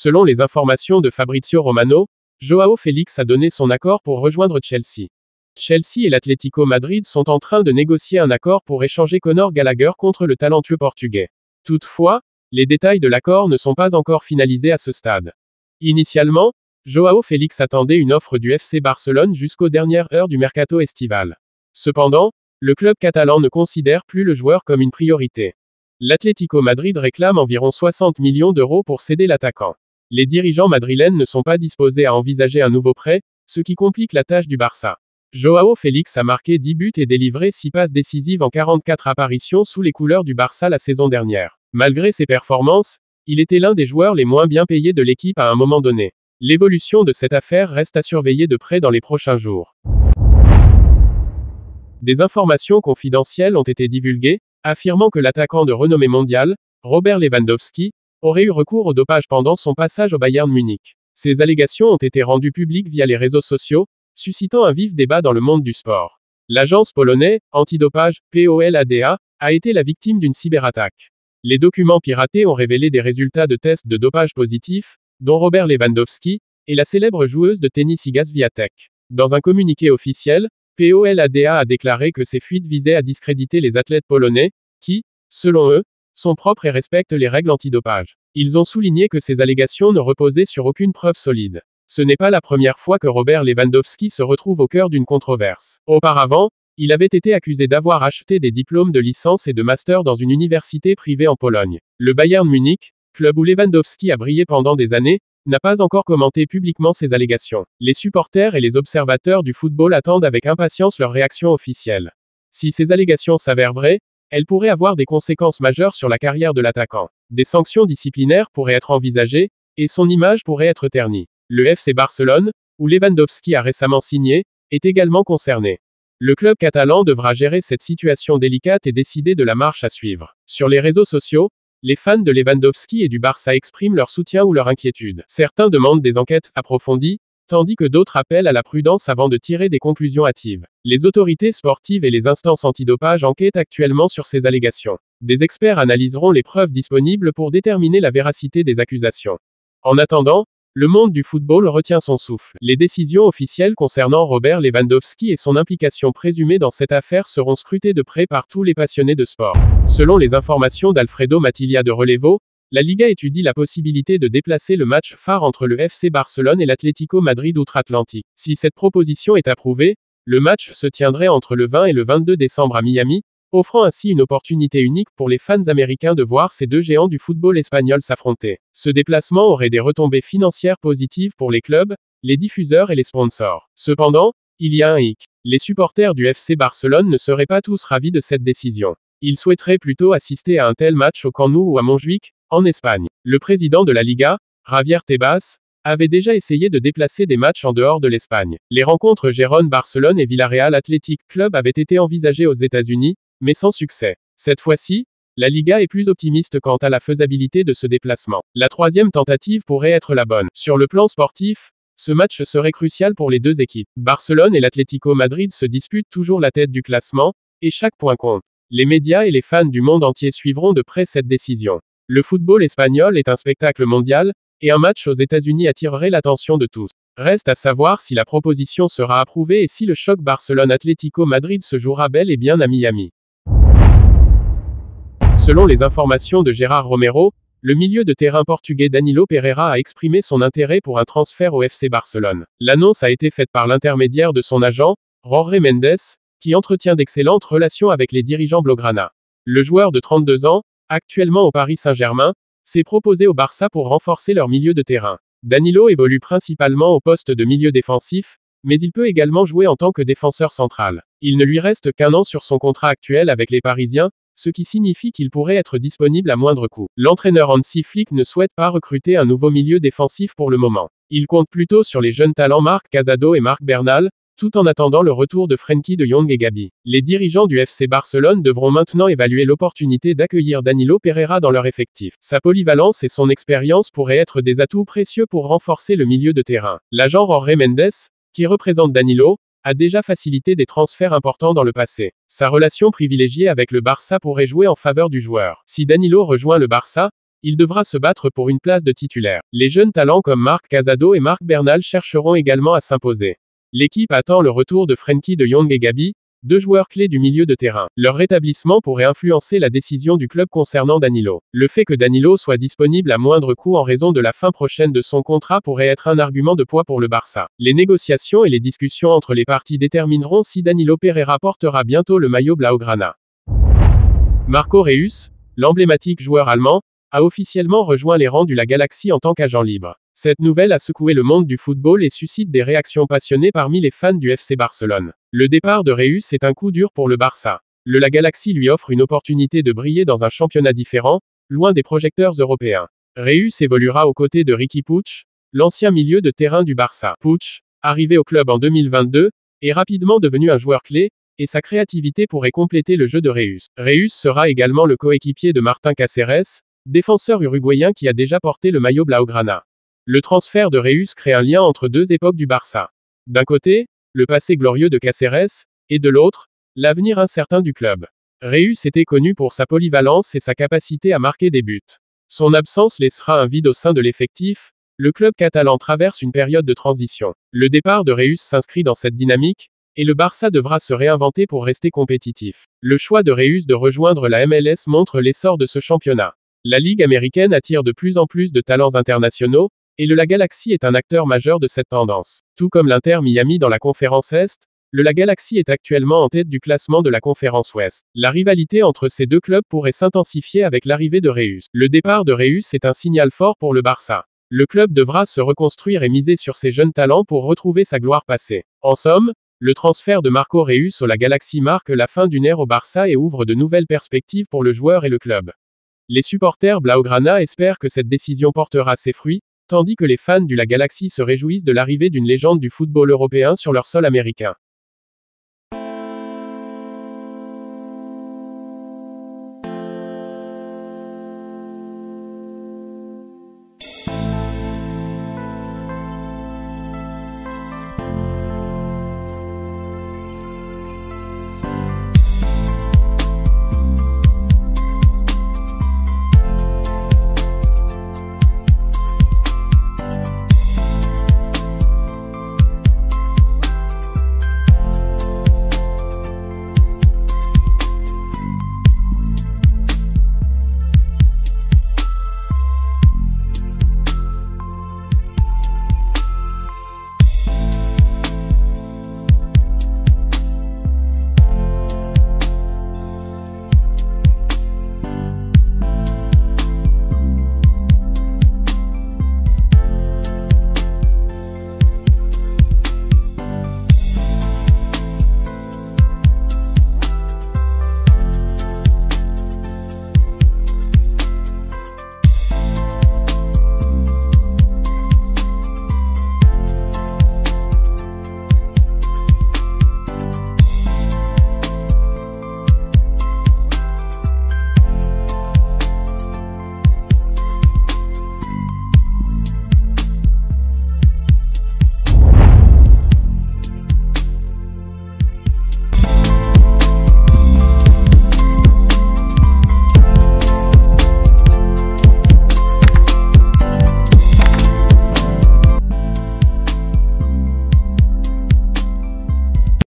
Selon les informations de Fabrizio Romano, Joao Félix a donné son accord pour rejoindre Chelsea. Chelsea et l'Atlético Madrid sont en train de négocier un accord pour échanger Conor Gallagher contre le talentueux portugais. Toutefois, les détails de l'accord ne sont pas encore finalisés à ce stade. Initialement, Joao Félix attendait une offre du FC Barcelone jusqu'aux dernières heures du mercato estival. Cependant, le club catalan ne considère plus le joueur comme une priorité. L'Atlético Madrid réclame environ 60 millions d'euros pour céder l'attaquant. Les dirigeants madrilènes ne sont pas disposés à envisager un nouveau prêt, ce qui complique la tâche du Barça. Joao Félix a marqué 10 buts et délivré 6 passes décisives en 44 apparitions sous les couleurs du Barça la saison dernière. Malgré ses performances, il était l'un des joueurs les moins bien payés de l'équipe à un moment donné. L'évolution de cette affaire reste à surveiller de près dans les prochains jours. Des informations confidentielles ont été divulguées, affirmant que l'attaquant de renommée mondiale, Robert Lewandowski, aurait eu recours au dopage pendant son passage au Bayern Munich. Ces allégations ont été rendues publiques via les réseaux sociaux, suscitant un vif débat dans le monde du sport. L'agence polonaise, antidopage, POLADA, a été la victime d'une cyberattaque. Les documents piratés ont révélé des résultats de tests de dopage positifs, dont Robert Lewandowski, et la célèbre joueuse de tennis Iga Swiatek. Dans un communiqué officiel, POLADA a déclaré que ces fuites visaient à discréditer les athlètes polonais, qui, selon eux, sont propres et respectent les règles antidopage. Ils ont souligné que ces allégations ne reposaient sur aucune preuve solide. Ce n'est pas la première fois que Robert Lewandowski se retrouve au cœur d'une controverse. Auparavant, il avait été accusé d'avoir acheté des diplômes de licence et de master dans une université privée en Pologne. Le Bayern Munich, club où Lewandowski a brillé pendant des années, n'a pas encore commenté publiquement ces allégations. Les supporters et les observateurs du football attendent avec impatience leur réaction officielle. Si ces allégations s'avèrent vraies, elles pourraient avoir des conséquences majeures sur la carrière de l'attaquant. Des sanctions disciplinaires pourraient être envisagées, et son image pourrait être ternie. Le FC Barcelone, où Lewandowski a récemment signé, est également concerné. Le club catalan devra gérer cette situation délicate et décider de la marche à suivre. Sur les réseaux sociaux, les fans de Lewandowski et du Barça expriment leur soutien ou leur inquiétude. Certains demandent des enquêtes approfondies, tandis que d'autres appellent à la prudence avant de tirer des conclusions hâtives. Les autorités sportives et les instances antidopage enquêtent actuellement sur ces allégations. Des experts analyseront les preuves disponibles pour déterminer la véracité des accusations. En attendant, le monde du football retient son souffle. Les décisions officielles concernant Robert Lewandowski et son implication présumée dans cette affaire seront scrutées de près par tous les passionnés de sport. Selon les informations d'Alfredo Matilla de Relevo, la Liga étudie la possibilité de déplacer le match phare entre le FC Barcelone et l'Atlético Madrid outre-Atlantique. Si cette proposition est approuvée, le match se tiendrait entre le 20 et le 22 décembre à Miami, offrant ainsi une opportunité unique pour les fans américains de voir ces deux géants du football espagnol s'affronter. Ce déplacement aurait des retombées financières positives pour les clubs, les diffuseurs et les sponsors. Cependant, il y a un hic. Les supporters du FC Barcelone ne seraient pas tous ravis de cette décision. Ils souhaiteraient plutôt assister à un tel match au Camp Nou ou à Montjuïc, en Espagne. Le président de la Liga, Javier Tebas, avait déjà essayé de déplacer des matchs en dehors de l'Espagne. Les rencontres Gérone-Barcelone et Villarreal Athletic Club avaient été envisagées aux États-Unis, mais sans succès. Cette fois-ci, la Liga est plus optimiste quant à la faisabilité de ce déplacement. La troisième tentative pourrait être la bonne. Sur le plan sportif, ce match serait crucial pour les deux équipes. Barcelone et l'Atlético Madrid se disputent toujours la tête du classement, et chaque point compte. Les médias et les fans du monde entier suivront de près cette décision. Le football espagnol est un spectacle mondial, et un match aux États-Unis attirerait l'attention de tous. Reste à savoir si la proposition sera approuvée et si le choc Barcelone-Atlético Madrid se jouera bel et bien à Miami. Selon les informations de Gérard Romero, le milieu de terrain portugais Danilo Pereira a exprimé son intérêt pour un transfert au FC Barcelone. L'annonce a été faite par l'intermédiaire de son agent, Jorge Mendes, qui entretient d'excellentes relations avec les dirigeants blaugrana. Le joueur de 32 ans, actuellement au Paris Saint-Germain, s'est proposé au Barça pour renforcer leur milieu de terrain. Danilo évolue principalement au poste de milieu défensif, mais il peut également jouer en tant que défenseur central. Il ne lui reste qu'un an sur son contrat actuel avec les Parisiens, ce qui signifie qu'il pourrait être disponible à moindre coût. L'entraîneur Hansi Flick ne souhaite pas recruter un nouveau milieu défensif pour le moment. Il compte plutôt sur les jeunes talents Marc Casado et Marc Bernal, tout en attendant le retour de Frenkie de Jong et Gabi. Les dirigeants du FC Barcelone devront maintenant évaluer l'opportunité d'accueillir Danilo Pereira dans leur effectif. Sa polyvalence et son expérience pourraient être des atouts précieux pour renforcer le milieu de terrain. L'agent Jorge Mendes, qui représente Danilo, a déjà facilité des transferts importants dans le passé. Sa relation privilégiée avec le Barça pourrait jouer en faveur du joueur. Si Danilo rejoint le Barça, Il devra se battre pour une place de titulaire. Les jeunes talents comme Marc Casado et Marc Bernal chercheront également à s'imposer. L'équipe attend le retour de Frenkie de Jong et Gabi, deux joueurs clés du milieu de terrain. Leur rétablissement pourrait influencer la décision du club concernant Danilo. Le fait que Danilo soit disponible à moindre coût en raison de la fin prochaine de son contrat pourrait être un argument de poids pour le Barça. Les négociations et les discussions entre les parties détermineront si Danilo Pereira portera bientôt le maillot blaugrana. Marco Reus, l'emblématique joueur allemand, a officiellement rejoint les rangs du La Galaxie en tant qu'agent libre. Cette nouvelle a secoué le monde du football et suscite des réactions passionnées parmi les fans du FC Barcelone. Le départ de Reus est un coup dur pour le Barça. Le La Galaxie lui offre une opportunité de briller dans un championnat différent, loin des projecteurs européens. Reus évoluera aux côtés de Riqui Puig, l'ancien milieu de terrain du Barça. Puig, arrivé au club en 2022, est rapidement devenu un joueur clé, et sa créativité pourrait compléter le jeu de Reus. Reus sera également le coéquipier de Martin Cáceres, défenseur uruguayen qui a déjà porté le maillot blaugrana. Le transfert de Reus crée un lien entre deux époques du Barça. D'un côté, le passé glorieux de Cáceres, et de l'autre, l'avenir incertain du club. Reus était connu pour sa polyvalence et sa capacité à marquer des buts. Son absence laissera un vide au sein de l'effectif. Le club catalan traverse une période de transition. Le départ de Reus s'inscrit dans cette dynamique, et le Barça devra se réinventer pour rester compétitif. Le choix de Reus de rejoindre la MLS montre l'essor de ce championnat. La Ligue américaine attire de plus en plus de talents internationaux, et le La Galaxie est un acteur majeur de cette tendance. Tout comme l'Inter Miami dans la conférence Est, le La Galaxie est actuellement en tête du classement de la conférence Ouest. La rivalité entre ces deux clubs pourrait s'intensifier avec l'arrivée de Reus. Le départ de Reus est un signal fort pour le Barça. Le club devra se reconstruire et miser sur ses jeunes talents pour retrouver sa gloire passée. En somme, le transfert de Marco Reus au La Galaxie marque la fin d'une ère au Barça et ouvre de nouvelles perspectives pour le joueur et le club. Les supporters blaugrana espèrent que cette décision portera ses fruits, tandis que les fans du La Galaxie se réjouissent de l'arrivée d'une légende du football européen sur leur sol américain.